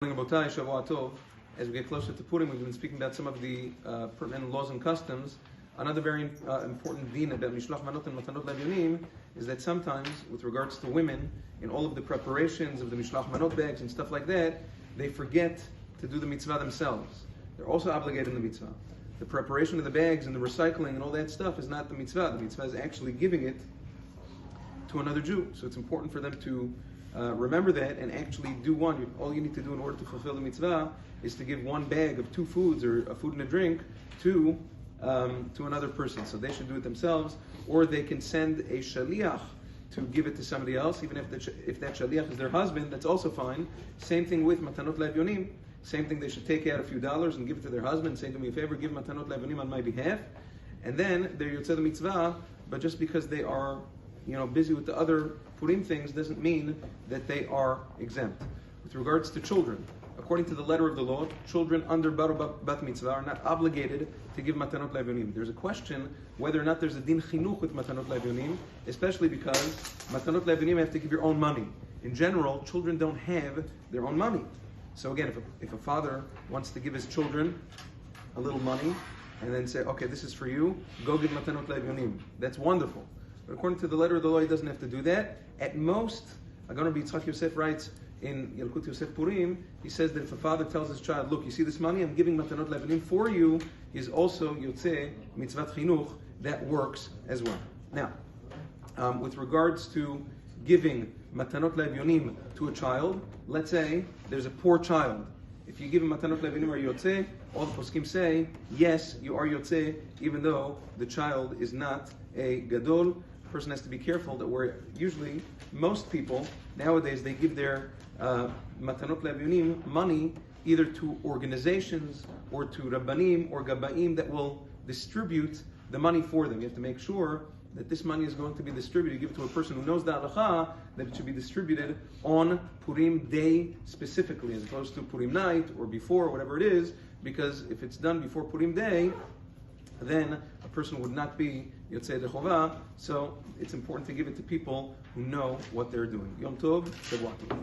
As we get closer to Purim, we've been speaking about some of the pertinent laws and customs. Another very important din about Mishloach Manot and Matanot Levyonim is that sometimes, with regards to women, in all of the preparations of the Mishloach Manot bags and stuff like that, they forget to do the mitzvah themselves. They're also obligated in the mitzvah. The preparation of the bags and the recycling and all that stuff is not the mitzvah. The mitzvah is actually giving it to another Jew. So it's important for them to remember that and actually do one. All you need to do in order to fulfill the mitzvah is to give one bag of two foods or a food and a drink to another person. So they should do it themselves, or they can send a shaliach to give it to somebody else, even if that shaliach is their husband. That's also fine. Same thing with matanot levyonim. Same thing, they should take out a few dollars and give it to their husband, say, do me a favor, give matanot levyonim on my behalf, and then they're yotzei the mitzvah. But just because they are busy with the other Purim things doesn't mean that they are exempt. With regards to children, according to the letter of the law, children under bat mitzvah are not obligated to give matanot levyonim. There's a question whether or not there's a din chinuch with matanot levyonim, especially because matanot levyonim have to give your own money. In general, children don't have their own money. So again, if a father wants to give his children a little money and then say, okay, this is for you, go give matanot levyonim, that's wonderful. But according to the letter of the law, he doesn't have to do that. At most, Agon Rabbi Yitzchak Yosef writes in Yalkut Yosef Purim, he says that if a father tells his child, look, you see this money, I'm giving matanot levyonim for you, he's also yotzei mitzvat chinuch. That works as well. Now, with regards to giving matanot levyonim to a child, let's say there's a poor child. If you give him matanot levyonim or yotzei, all the poskim say, yes, you are yotzei, even though the child is not a gadol. A person has to be careful that where usually most people nowadays they give their matanot levyonim money either to organizations or to rabbanim or gabaim that will distribute the money for them. You have to make sure that this money is going to be distributed. Give it to a person who knows the halacha that it should be distributed on Purim day specifically, as opposed to Purim night or before, or whatever it is. Because if it's done before Purim day, then a person would not be yotzei de chovah. So it's important to give it to people who know what they're doing. Yom Tov, Shavua Tov.